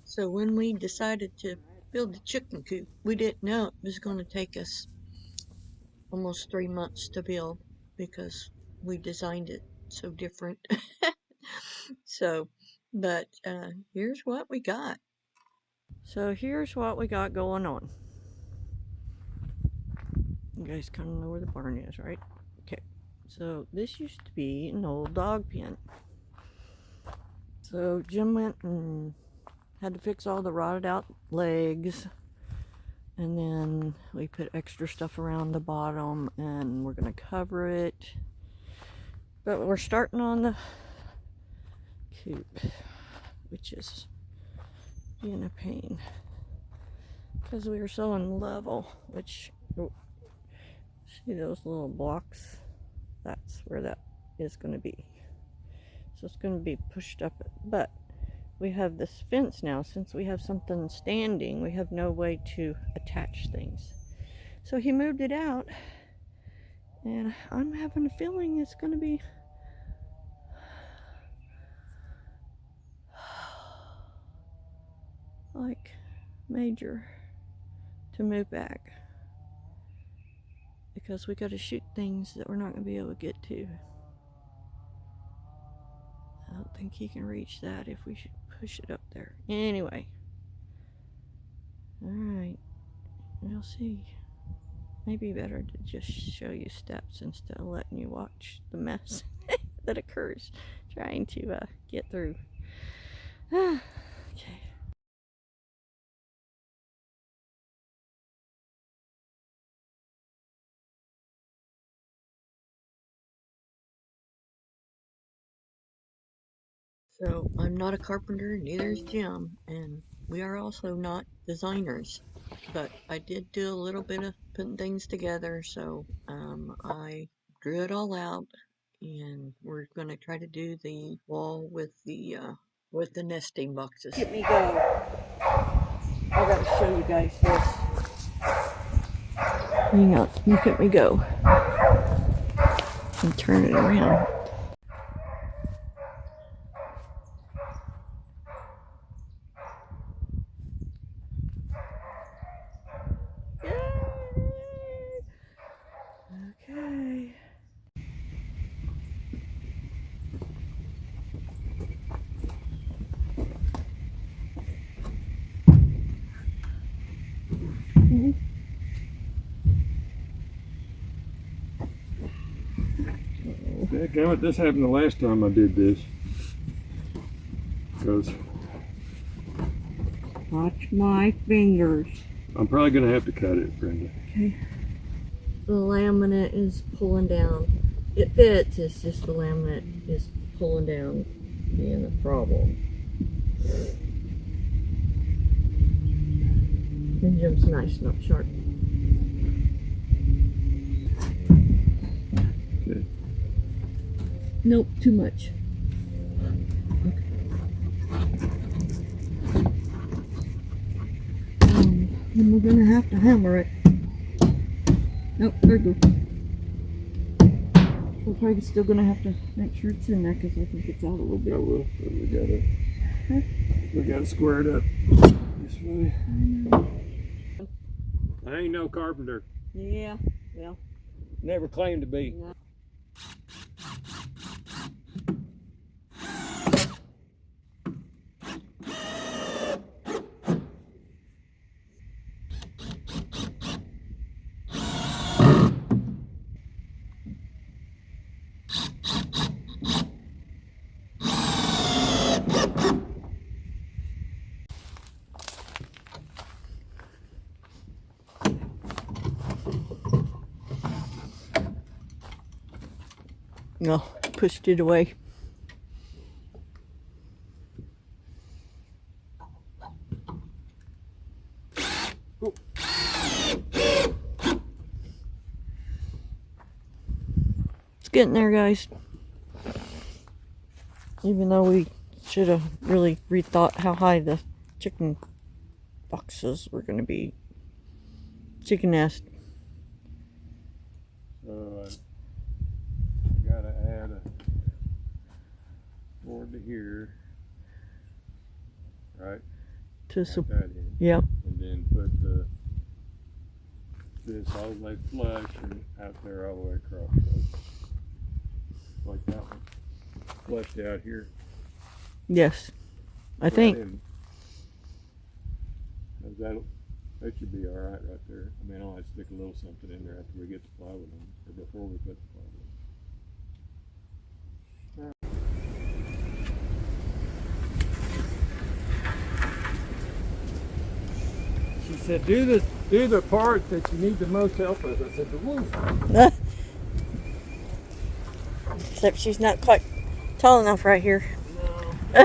So when we decided to build the chicken coop, we didn't know it was going to take us almost 3 months to build because we designed it so different. So, but here's what we got. So here's what we got going on. You guys kind of know where the barn is, right? Okay. So this used to be an old dog pen. So Jim went and had to fix all the rotted out legs, and then we put extra stuff around the bottom, and we're gonna cover it. But we're starting on the coop, which is being a pain because we were so unlevel. Which, oh, see those little blocks? That's where that is going to be. So it's going to be pushed up, but we have this fence now. Since we have something standing, we have no way to attach things. So he moved it out, and I'm having a feeling it's going to be like major to move back because we got to shoot things that we're not going to be able to get to. I don't think he can reach that if we should push it up there. Anyway. Alright. We'll see. Maybe better to just show you steps instead of letting you watch the mess that occurs trying to get through. Okay. So I'm not a carpenter, neither is Jim, and we are also not designers. But I did do a little bit of putting things together, so I drew it all out, and we're gonna try to do the wall with the nesting boxes. Get me go. I gotta show you guys this. Hang on, look at me go. And turn it around. Okay. Damn it, this happened the last time I did this. Because Watch my fingers. I'm probably going to have to cut it, Brenda. Okay. The laminate is pulling down. It fits, it's just the laminate is pulling down, being a problem. And Jim's nice, not sharp. Okay. Nope, too much. Okay. And we're gonna have to hammer it. Nope, there we go. We're probably still gonna have to make sure it's in there because I think it's out a little bit. I will, but we got it. Huh? We got it squared up this way. I ain't no carpenter. Yeah, well. Never claimed to be. No. No, pushed it away. It's getting there, guys. Even though we should have really rethought how high the chicken boxes were going to be. Chicken nest. So I gotta add a board to here, right? to like that in. Yep. And then put this all the way flush and out there all the way across. Like that one. Flushed out here. Yes. I think. That should be alright right there. I mean, I'll have to stick a little something in there after we get the plywood on, or before we put the plywood on. She said, do the part that you need the most help with. I said, the roof. Except she's not quite tall enough right here. No.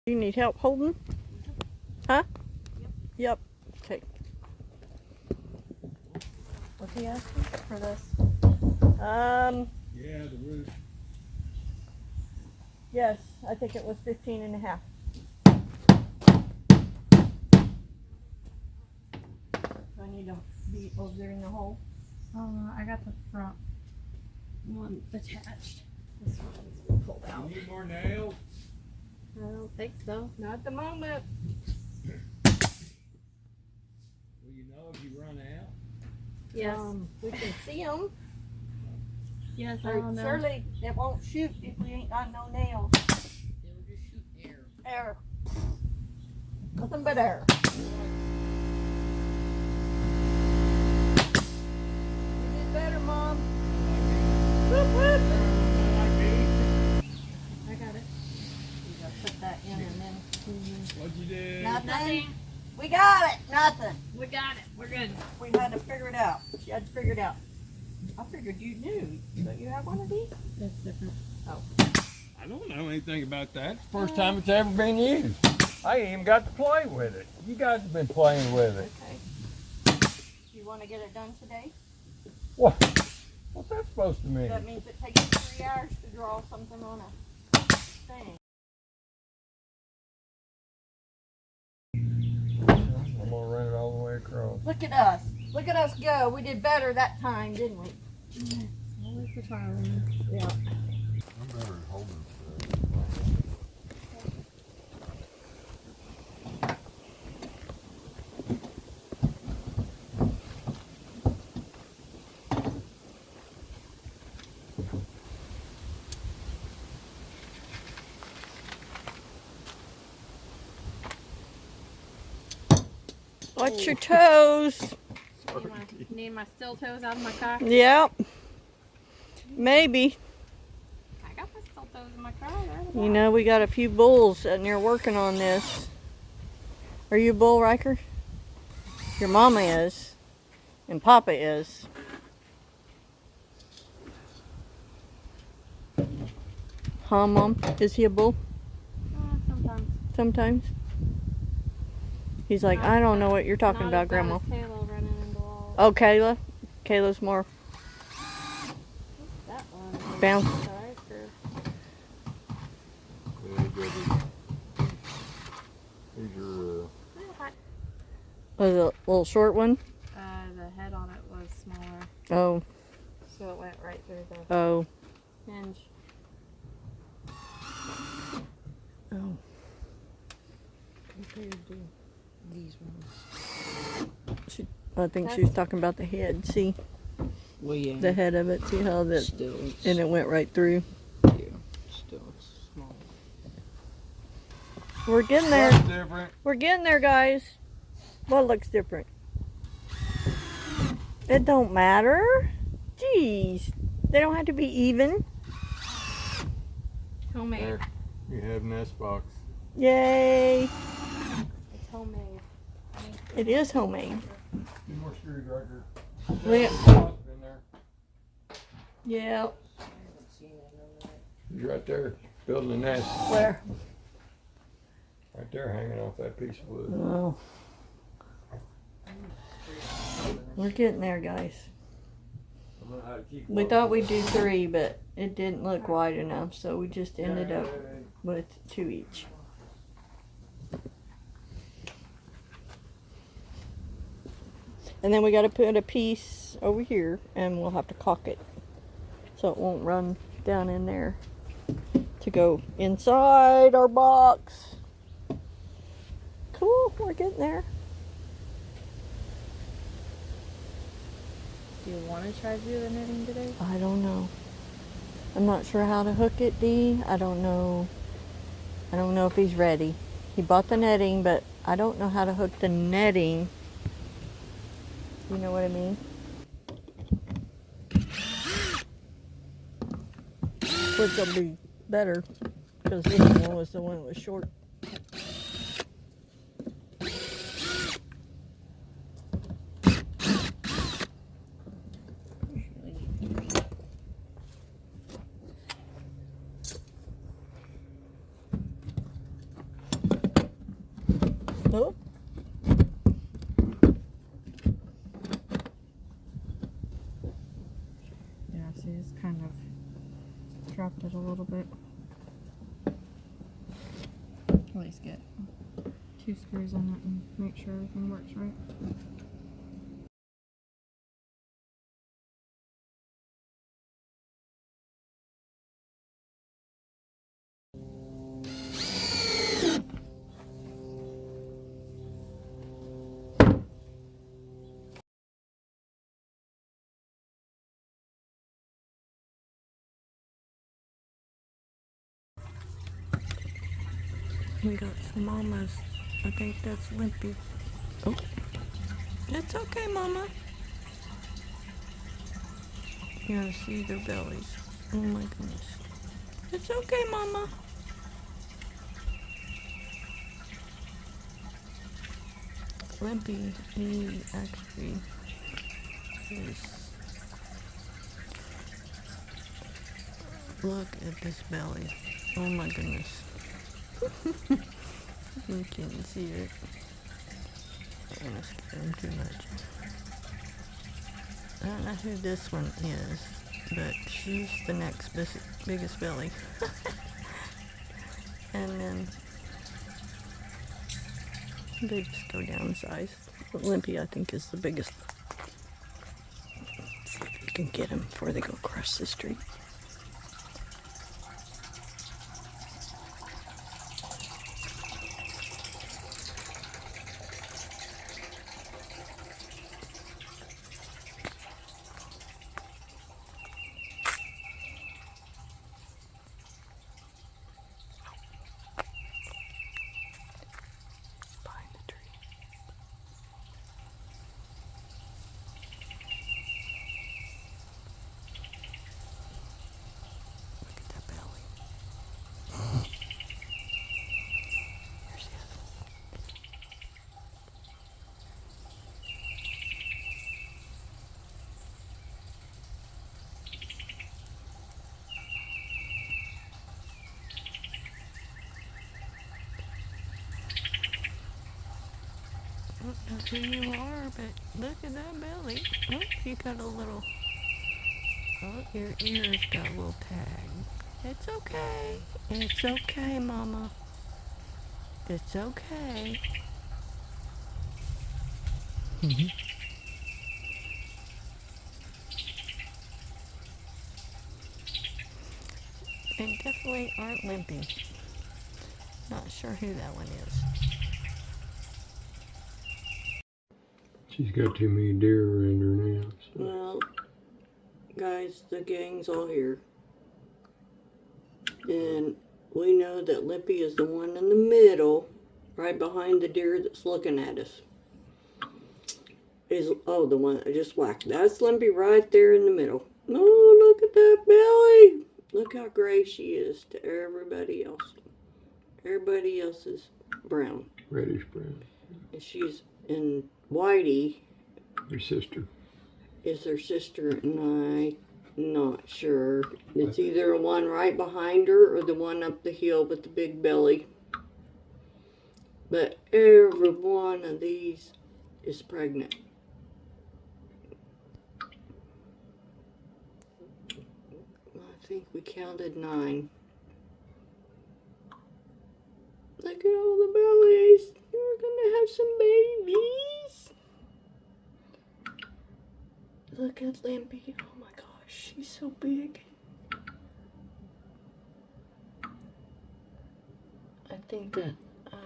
You need help holding? Huh? Yep. Okay. What's he asking for this? Yeah, the roof. Yes, I think it was 15 and a half. I need to be over there in the hole. I got the front one attached. This one's pulled out. You need more nails? I don't think so. Not at the moment. Well, you know if you run out. Yes. We can see them. Yes, I don't know. Surely it won't shoot if we ain't got no nails. It'll just shoot air. Air. Nothing but air. You did better, Mom. Whoop, whoop. I got it. You gotta put that in and then. What'd you do? Nothing. We got it. Nothing. We got it. We're good. We had to figure it out. She had to figure it out. I figured you knew. Don't you have one of these? That's different. I don't know anything about that. It's the first time it's ever been used. I ain't even got to play with it. You guys have been playing with it. Okay. You want to get it done today? What? What's that supposed to mean? That means it takes 3 hours to draw something on a thing. I'm gonna run it all the way across. Look at us. Look at us go. We did better that time, didn't we? Always the trying. Yeah. I'm better at holding stuff. Watch your toes. Need my steel toes out of my car? Yep. Maybe. I got my steel toes in my car. You know, we got a few bulls sitting there working on this. Are you a bull, Riker? Your mama is. And Papa is. Huh, Mom? Is he a bull? Sometimes. Sometimes? He's like, I don't know what you're talking about, Grandma. Kayla running into walls. Oh, Kayla? Kayla's more That one. bounce. Here's your, Oh, the little short one? The head on it was smaller, Oh, so it went right through the oh, hinge. oh. Compared to these ones. I think she was talking about the head. See Well, yeah. the head of it. See how that, Still, it's, and it went right through. yeah, still it's small. We're getting there. That's different. We're getting there, guys. What looks different? It don't matter. Jeez, they don't have to be even. Homemade. There, you have nest box. Yay! It's homemade. It is homemade. 2 more screwdriver. Yeah. In there. Yeah. He's right there, building a nest. Where? Right there, hanging off that piece of wood. Oh. We're getting there, guys. I don't know how to keep We up thought with we'd do 3, but it didn't look wide enough, so we just ended up Yay. with 2 each. And then we got to put a piece over here, and we'll have to caulk it so it won't run down in there to go inside our box. Cool, we're getting there. Do you want to try to do the knitting today? I don't know. I'm not sure how to hook it, Dee. I don't know if he's ready. He bought the netting, but I don't know how to hook the netting. You know what I mean? Which will be better, because this one was the one that was short. Oh. Yeah, see, it's kind of dropped it a little bit. At least get 2 screws in it and make sure everything works right. We got some mamas. I think that's Limpy. Oh. It's okay, Mama. You gotta see their bellies. Oh my goodness. It's okay, Mama. Limpy, he actually is. Look at this belly. Oh my goodness. You can't see it. I don't want to scare him too much. I don't know who this one is, but she's the next biggest belly. And then they just go down in size. But Limpy, I think, is the biggest. Let's see if we can get him before they go across the street. Behind the tree. Look at that belly. Here she is. I don't know who you are, but look at that belly. Oh, you got a little. Oh, your ear's got a little tag. It's okay. It's okay, Mama. It's okay. They definitely aren't limpy. Not sure who that one is. She's got too many deer around her now. So. Well, guys, the gang's all here. And we know that Limpy is the one in the middle, right behind the deer that's looking at us. Oh, the one I just whacked. That's Limpy right there in the middle. Oh, look at that belly. Look how gray she is to everybody else. Everybody else is brown. Reddish brown. And she's in Whitey. Her sister. Is her sister, and I'm not sure. It's either the one right behind her or the one up the hill with the big belly. But every one of these is pregnant. think we counted 9. Look at all the bellies. We're gonna have some babies. Look at Limpy. Oh my gosh, she's so big.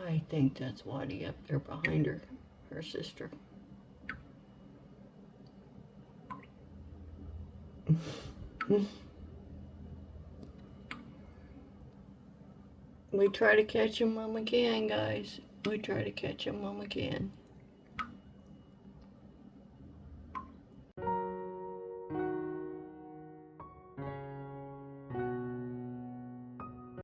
I think that's Waddy up there behind her, her sister. We try to catch them when we can, guys. We try to catch them when we can.